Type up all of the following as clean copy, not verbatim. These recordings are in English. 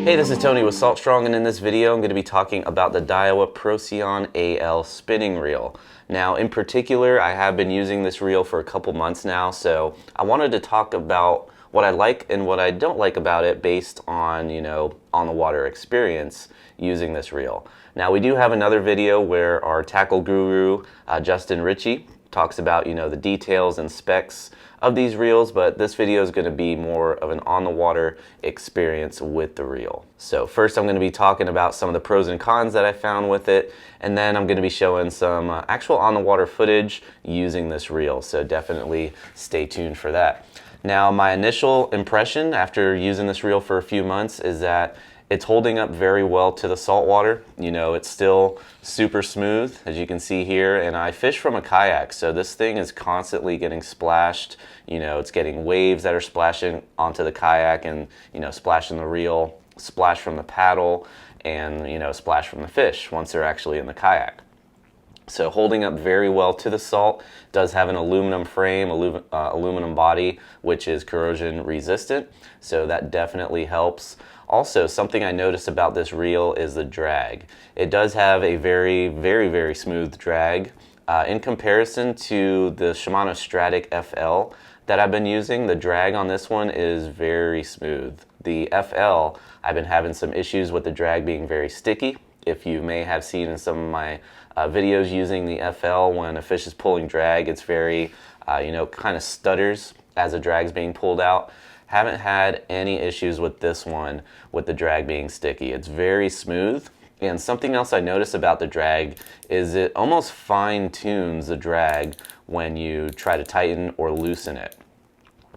Hey, this is Tony with Salt Strong, and in this video I'm going to be talking about the Daiwa Procyon AL spinning reel. Now, in particular, I have been using this reel for a couple months now, so I wanted to talk about what I like and what I don't like about it based on, on the water experience using this reel. Now, we do have another video where our tackle guru, Justin Ritchie, talks about, the details and specs of these reels, but this video is going to be more of an on-the-water experience with the reel. So first I'm going to be talking about some of the pros and cons that I found with it, and then I'm going to be showing some actual on-the-water footage using this reel, so definitely stay tuned for that. Now, my initial impression after using this reel for a few months is that it's holding up very well to the salt water. It's still super smooth, as you can see here, and I fish from a kayak, so this thing is constantly getting splashed. It's getting waves that are splashing onto the kayak and, splashing the reel, splash from the paddle, and, splash from the fish once they're actually in the kayak. So holding up very well to the salt. Does have an aluminum frame, aluminum body, which is corrosion resistant, so that definitely helps. Also, something I noticed about this reel is the drag. It does have a very, very, very smooth drag. In comparison to the Shimano Stradic FL that I've been using, the drag on this one is very smooth. The FL, I've been having some issues with the drag being very sticky. If you may have seen in some of my videos using the FL, when a fish is pulling drag, it's very, kind of stutters as the drag's being pulled out. Haven't had any issues with this one with the drag being sticky. It's very smooth. And something else I notice about the drag is it almost fine-tunes the drag when you try to tighten or loosen it.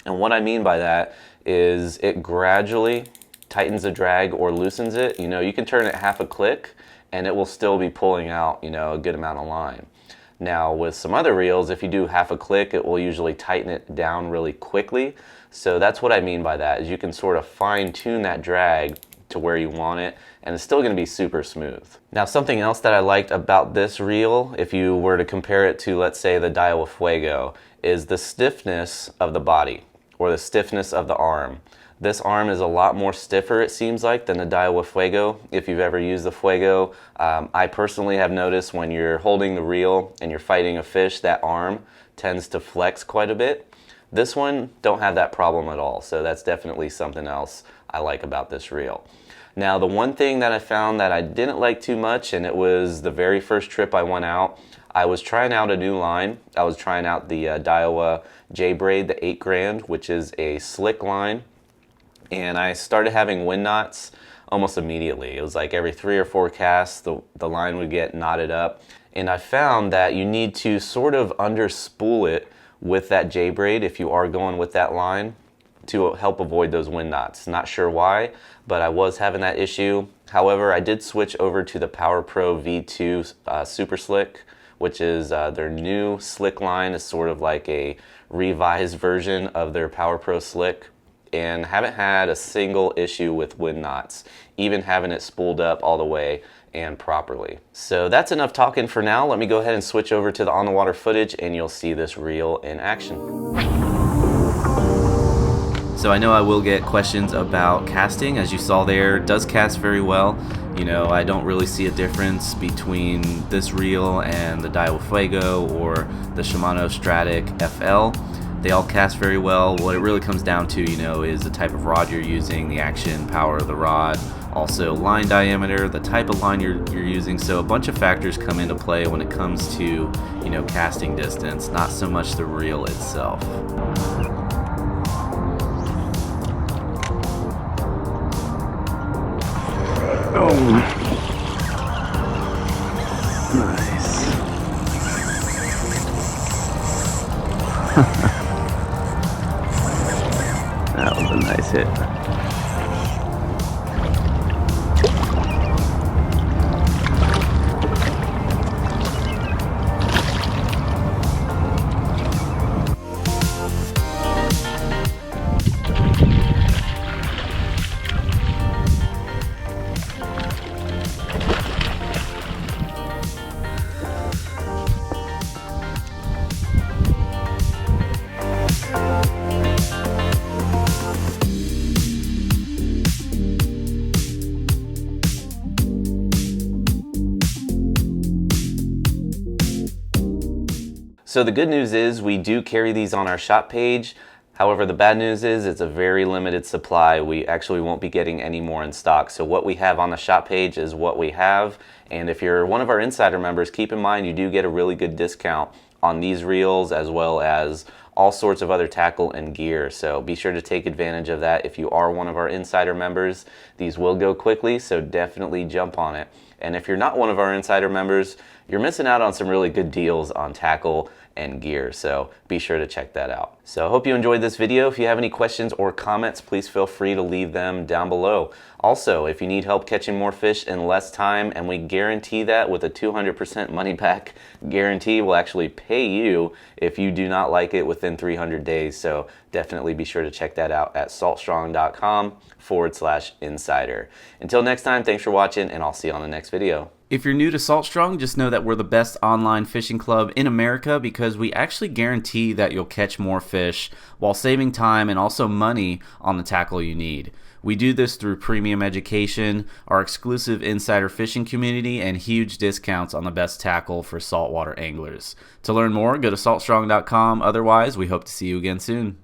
And what I mean by that is it gradually tightens the drag or loosens it. You can turn it half a click and it will still be pulling out, a good amount of line. Now, with some other reels, if you do half a click, it will usually tighten it down really quickly. So that's what I mean by that, is you can sort of fine-tune that drag to where you want it, and it's still going to be super smooth. Now, something else that I liked about this reel, if you were to compare it to, let's say, the Daiwa Fuego, is the stiffness of the body, or the stiffness of the arm. This arm is a lot more stiffer, it seems like, than the Daiwa Fuego. If you've ever used the Fuego, I personally have noticed when you're holding the reel and you're fighting a fish, that arm tends to flex quite a bit. This one don't have that problem at all, so that's definitely something else I like about this reel. Now, the one thing that I found that I didn't like too much, and it was the very first trip I went out, I was trying out a new line. I was trying out the Daiwa J-Braid, the 8 grand, which is a slick line. And I started having wind knots almost immediately. It was like every 3 or 4 casts, the line would get knotted up. And I found that you need to sort of underspool it with that J-braid if you are going with that line to help avoid those wind knots. Not sure why, but I was having that issue. However, I did switch over to the Power Pro V2 Super Slick, which is their new slick line. Is sort of like a revised version of their Power Pro Slick, and haven't had a single issue with wind knots, even having it spooled up all the way and properly. So that's enough talking for now. Let me go ahead and switch over to the on-the-water footage and you'll see this reel in action. So I know I will get questions about casting. As you saw there, it does cast very well. I don't really see a difference between this reel and the Daiwa Fuego or the Shimano Stradic FL. They all cast very well. What it really comes down to, is the type of rod you're using, the action power of the rod, also line diameter, the type of line you're using. So a bunch of factors come into play when it comes to, casting distance, not so much the reel itself. Oh, nice. That was a nice hit. So the good news is we do carry these on our shop page. However, the bad news is it's a very limited supply. We actually won't be getting any more in stock. So what we have on the shop page is what we have. And if you're one of our insider members, keep in mind you do get a really good discount on these reels as well as all sorts of other tackle and gear. So be sure to take advantage of that if you are one of our insider members. These will go quickly, so definitely jump on it. And if you're not one of our insider members, you're missing out on some really good deals on tackle and gear, so be sure to check that out. So I hope you enjoyed this video. If you have any questions or comments, please feel free to leave them down below. Also, if you need help catching more fish in less time, and we guarantee that with a 200% money back guarantee, we'll actually pay you if you do not like it within 300 days. So definitely be sure to check that out at saltstrong.com/insider. Until next time, thanks for watching, and I'll see you on the next video. If you're new to Saltstrong, just know that we're the best online fishing club in America because we actually guarantee that you'll catch more fish while saving time and also money on the tackle you need. We do this through premium education, our exclusive insider fishing community, and huge discounts on the best tackle for saltwater anglers. To learn more, go to saltstrong.com. Otherwise, we hope to see you again soon.